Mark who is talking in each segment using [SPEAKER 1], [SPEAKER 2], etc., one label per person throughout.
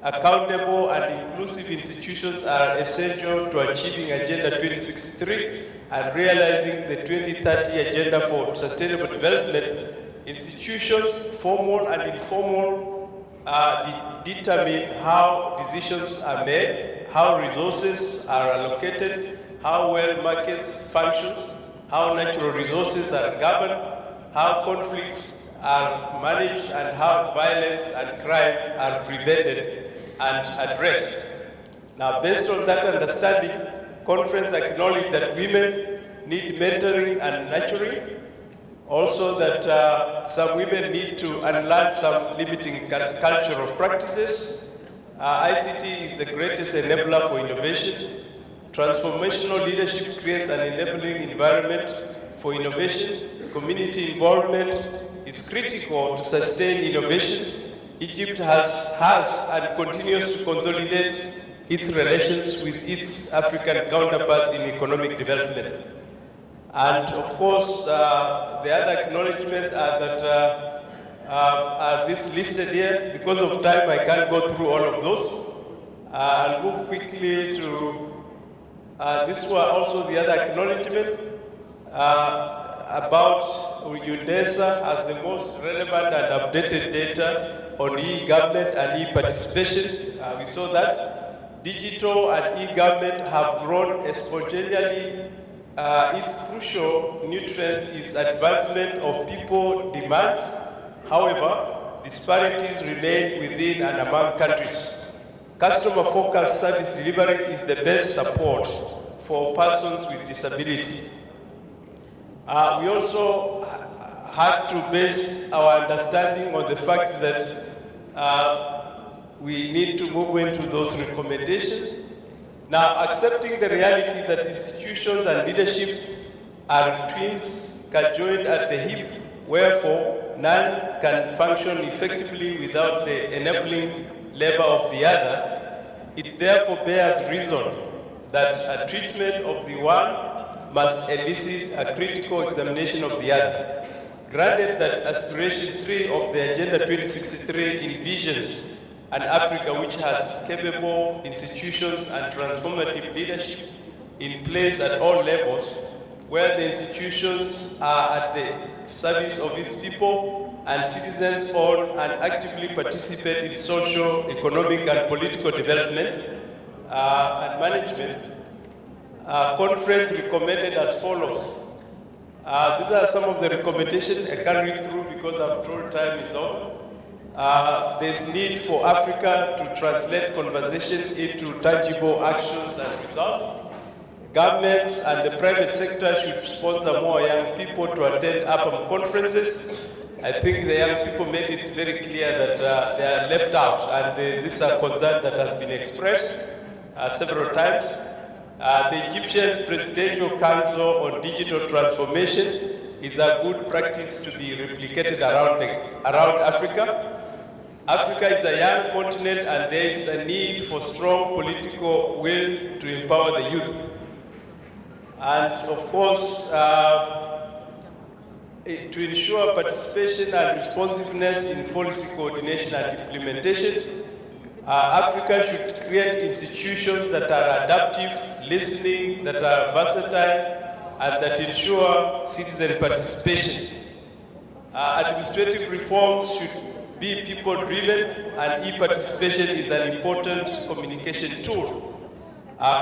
[SPEAKER 1] accountable and inclusive institutions are essential to achieving Agenda 2063 and realizing the 2030 Agenda for Sustainable Development. Institutions, formal and informal, determine how decisions are made, how resources are allocated, how well markets function, how natural resources are governed, how conflicts are managed, and how violence and crime are prevented and addressed. Now, based on that understanding, conference acknowledged that women need mentoring and nurturing. Also that some women need to unlearn some limiting cultural practices. ICT is the greatest enabler for innovation. Transformational leadership creates an enabling environment for innovation. Community involvement is critical to sustain innovation. Egypt has and continues to consolidate its relations with its African counterparts in economic development. And of course, the other acknowledgements are that are this listed here. Because of time, I can't go through all of those. I'll move quickly to, this were also the other acknowledgement about UNDESA as the most relevant and updated data on e-government and e-participation. We saw that. Digital and e-government have grown exponentially. Its crucial nutrient is advancement of people demands. However, disparities remain within and among countries. Customer-focused service delivery is the best support for persons with disability. We also had to base our understanding on the fact that we need to move into those recommendations. Now, accepting the reality that institutions and leadership are twins conjoined at the hip, wherefore none can function effectively without the enabling lever of the other, it therefore bears reason that a treatment of the one must elicit a critical examination of the other. Granted that aspiration 3 of the Agenda 2063 envisions an Africa which has capable institutions and transformative leadership in place at all levels, where the institutions are at the service of its people and citizens own and actively participate in social, economic, and political development and management. Conference recommended as follows. These are some of the recommendations. I can't read through because I'm told time is over. There's need for Africa to translate conversation into tangible actions and results. Governments and the private sector should sponsor more young people to attend APAM conferences. I think the young people made it very clear that they are left out, and this is a concern that has been expressed several times. The Egyptian Presidential Council on Digital Transformation is a good practice to be replicated around Africa. Africa is a young continent, and there is a need for strong political will to empower the youth. And of course, to ensure participation and responsiveness in policy coordination and implementation, Africa should create institutions that are adaptive, listening, that are versatile, and that ensure citizen participation. Administrative reforms should be people-driven, and e-participation is an important communication tool.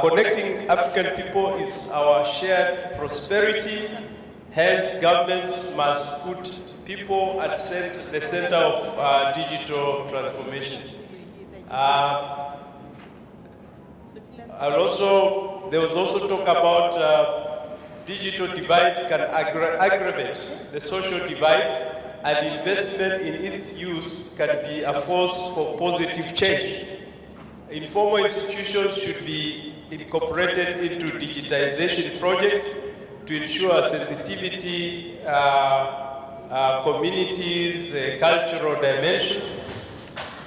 [SPEAKER 1] Connecting African people is our shared prosperity. Hence, governments must put people at the center of digital transformation. There was also talk about digital divide can aggravate the social divide, and investment in its use can be a force for positive change. Informal institutions should be incorporated into digitization projects to ensure sensitivity, communities, cultural dimensions.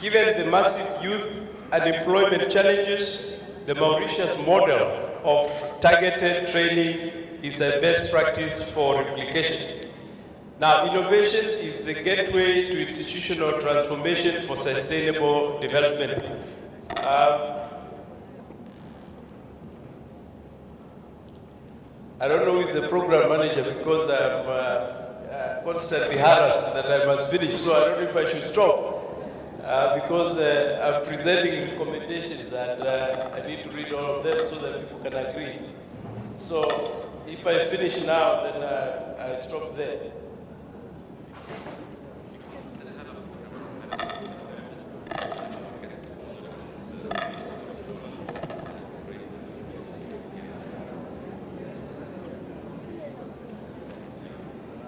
[SPEAKER 1] Given the massive youth and employment challenges, the Mauritius model of targeted training is a best practice for replication. Now, innovation is the gateway to institutional transformation for sustainable development. I don't know who is the program manager because I'm constantly harassed that I must finish, so I don't know if I should stop because I'm presenting recommendations and I need to read all of them so that people can agree. So if I finish now, then I stop there.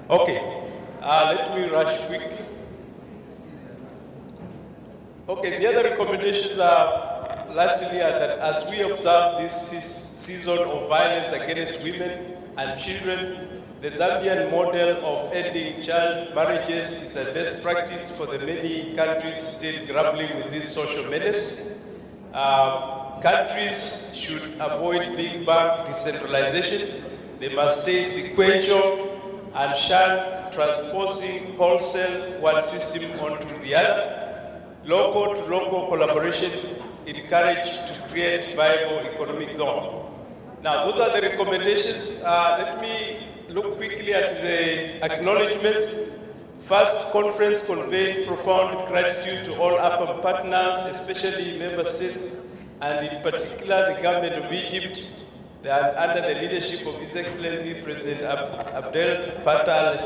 [SPEAKER 1] Okay, let me rush quick. Okay, the other recommendations are lastly are that as we observe this season of violence against women and children, the Zambian model of ending child marriages is a best practice for the many countries still grappling with this social menace. Countries should avoid big bang decentralization. They must stay sequential and shun transposing wholesale one system onto the other. Local to local collaboration encouraged to create viable economic zone. Now, those are the recommendations. Let me look quickly at the acknowledgements. First, conference conveyed profound gratitude to all APAM partners, especially member states, and in particular the government of Egypt, under the leadership of His Excellency President Abdel Fattah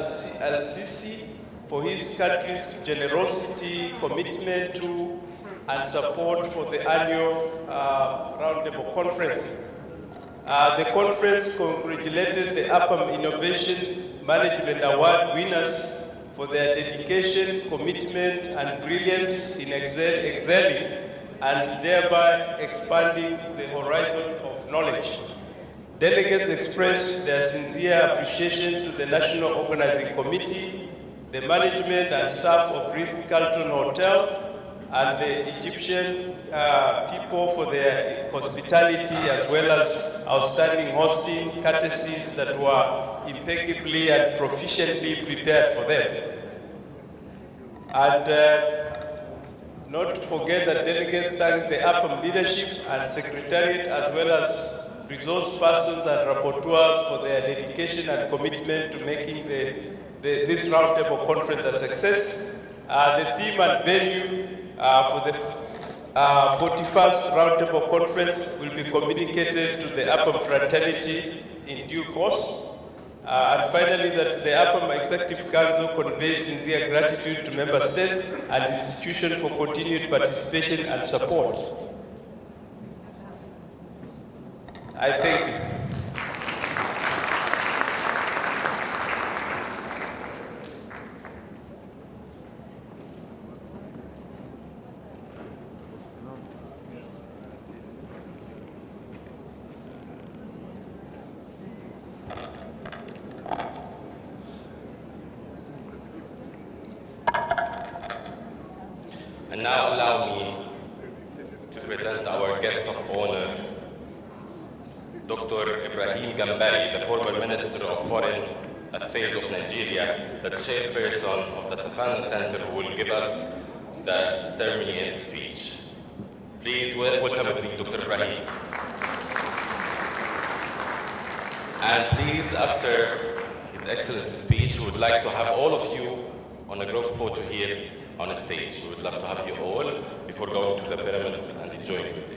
[SPEAKER 1] al-Sisi, for his country's generosity, commitment to, and support for the annual Roundtable Conference. The conference congratulated the APAM Innovation Management Award winners for their dedication, commitment, and brilliance in excelling and thereby expanding the horizon of knowledge. Delegates expressed their sincere appreciation to the National Organizing Committee, the management and staff of Ritz-Carlton Hotel, and the Egyptian people for their hospitality as well as outstanding hosting courtesies that were impeccably and proficiently prepared for them. And not to forget that delegates thanked the APAM leadership and secretariat as well as resource persons and rapporteurs for their dedication and commitment to making this roundtable conference a success. The theme and venue for the 41st roundtable conference will be communicated to the APAM fraternity in due course. And finally, that the APAM Executive Council conveys sincere gratitude to member states and institutions for continued participation and support. I thank you.
[SPEAKER 2] And now allow me to present our guest of honor, Dr. Ibrahim Gambari, the former Minister of Foreign Affairs of Nigeria, the chairperson of the Savannah Center, who will give us the ceremony and speech. Please welcome with me, Dr. Ibrahim. And please, after His Excellency's speech, we would like to have all of you on a group photo here on stage. We would love to have you all before going to the pyramids and enjoying your day.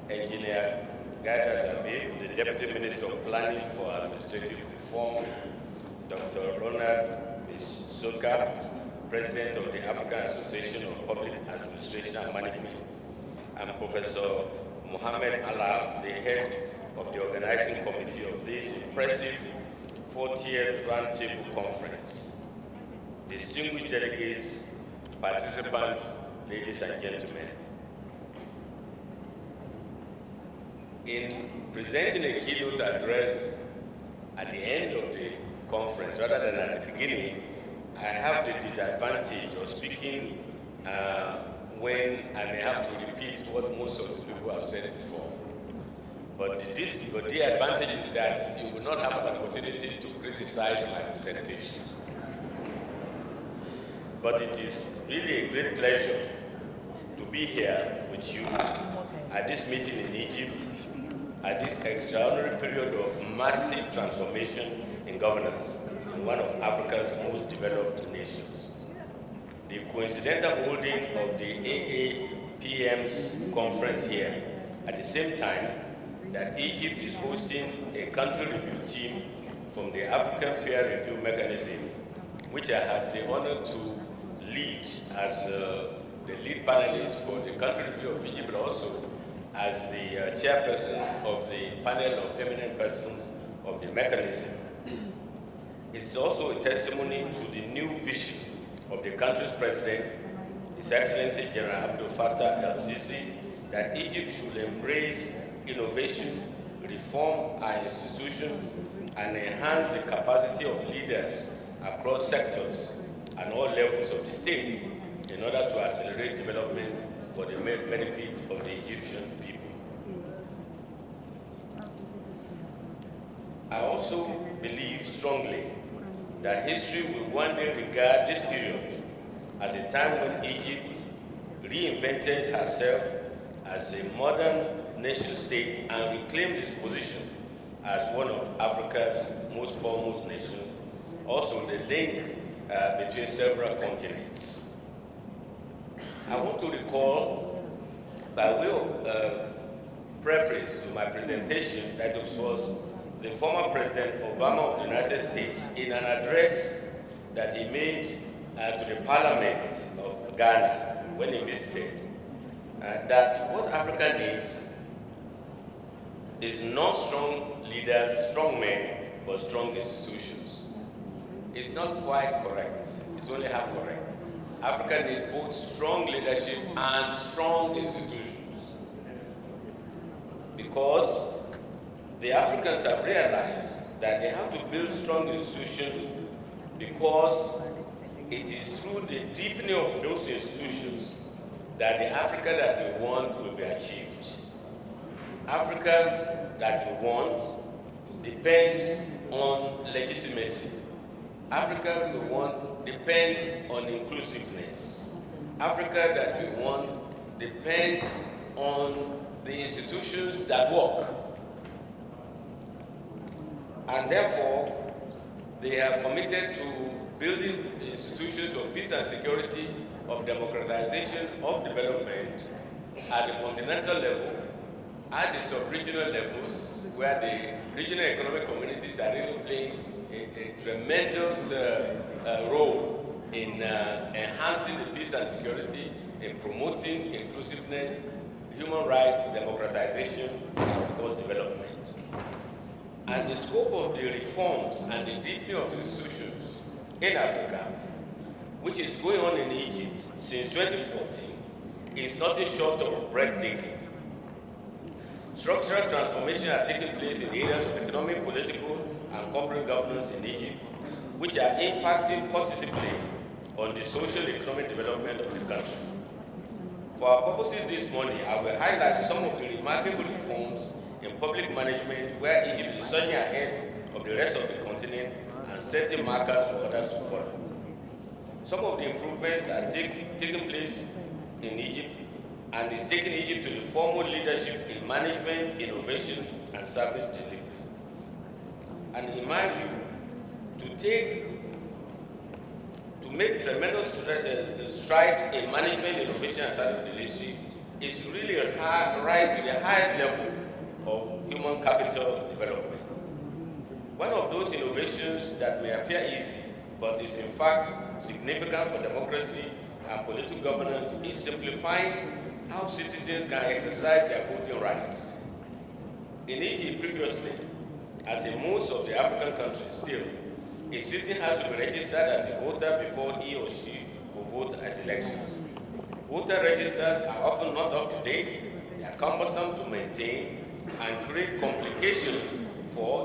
[SPEAKER 3] Engineer Gada David, the Deputy Minister of Planning for Administrative Reform, Dr. Ronald Misoka, President of the African Association of Public Administration and Management, and Professor Mohamed Allah, the head of the organizing committee of this impressive 40th Roundtable Conference. Distinguished delegates, participants, ladies and gentlemen. In presenting a keynote address at the end of the conference, rather than at the beginning, I have the disadvantage of speaking when I may have to repeat what most of the people have said before. But the advantage is that you will not have an opportunity to criticize my presentation. But it is really a great pleasure to be here with you at this meeting in Egypt, at this extraordinary period of massive transformation in governance in one of Africa's most developed nations. The coincidental holding of the AAPM's conference here at the same time that Egypt is hosting a country review team from the African Peer Review Mechanism, which I have the honor to lead as the lead panelist for the country review of Egypt, but also as the chairperson of the panel of eminent persons of the mechanism. It's also a testimony to the new vision of the country's president, His Excellency General Abdel Fattah el-Sisi, that Egypt should embrace innovation, reform our institutions, and enhance the capacity of leaders across sectors and all levels of the state in order to accelerate development for the benefit of the Egyptian people. I also believe strongly that history will one day regard this period as a time when Egypt reinvented herself as a modern nation-state and reclaimed its position as one of Africa's most foremost nations, also the link between several continents. I want to recall, by way of preface to my presentation, that it was the former President Obama of the United States, in an address that he made to the Parliament of Ghana when he visited, that what Africa needs is not strong leaders, strong men, but strong institutions. It's not quite correct. It's only half correct. Africa needs both strong leadership and strong institutions. Because the Africans have realized that they have to build strong institutions because it is through the deepening of those institutions that the Africa that we want will be achieved. Africa that we want depends on legitimacy. Africa we want depends on inclusiveness. Africa that we want depends on the institutions that work. And therefore, they are committed to building institutions of peace and security, of democratization, of development at the continental level, at the sub-regional levels, where the regional economic communities are really playing a tremendous role in enhancing the peace and security, in promoting inclusiveness, human rights, democratization, and of course development. And the scope of the reforms and the deepening of institutions in Africa, which is going on in Egypt since 2014, is nothing short of breathtaking. Structural transformations are taking place in areas of economic, political, and corporate governance in Egypt, which are impacting positively on the social economic development of the country. For our purposes this morning, I will highlight some of the remarkable reforms in public management where Egypt is surging ahead of the rest of the continent and setting markers for others to follow. Some of the improvements are taking place in Egypt and is taking Egypt to the formal leadership in management, innovation, and service delivery. And in my view, to make tremendous strides in management, innovation, and service delivery is really rise to the highest level of human capital development. One of those innovations that may appear easy, but is in fact significant for democracy and political governance, is simplifying how citizens can exercise their voting rights. In Egypt previously, as in most of the African countries still, a citizen has to be registered as a voter before he or she will vote at elections. Voter registers are often not up to date, they are cumbersome to maintain, and create complications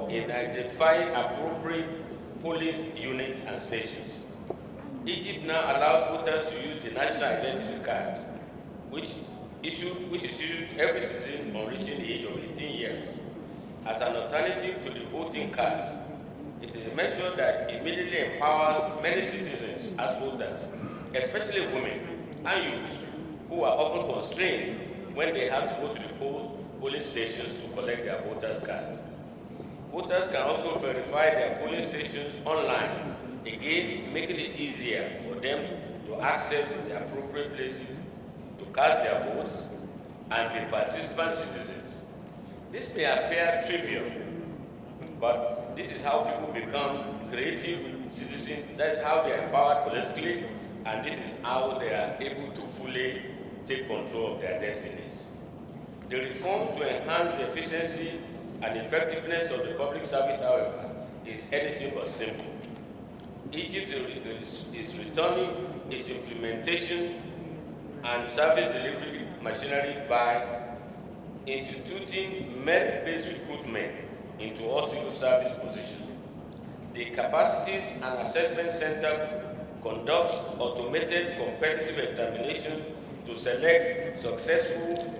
[SPEAKER 3] in identifying appropriate polling units and stations. Egypt now allows voters to use the national identity card, which is issued to every citizen on reaching the age of 18 years, as an alternative to the voting card. It is a measure that immediately empowers many citizens as voters, especially women and youths, who are often constrained when they have to go to the polling stations to collect their voters' card. Voters can also verify their polling stations online, again making it easier for them to access the appropriate places to cast their votes and be participant citizens. This may appear trivial, but this is how people become creative citizens. That's how they are empowered politically, and this is how they are able to fully take control of their destinies. The reform to enhance the efficiency and effectiveness of the public service, however, is anything but simple. Egypt is returning its implementation and service delivery machinery by instituting merit-based recruitment into all civil service positions. The Capacities and Assessment Center conducts automated competitive examinations to select successful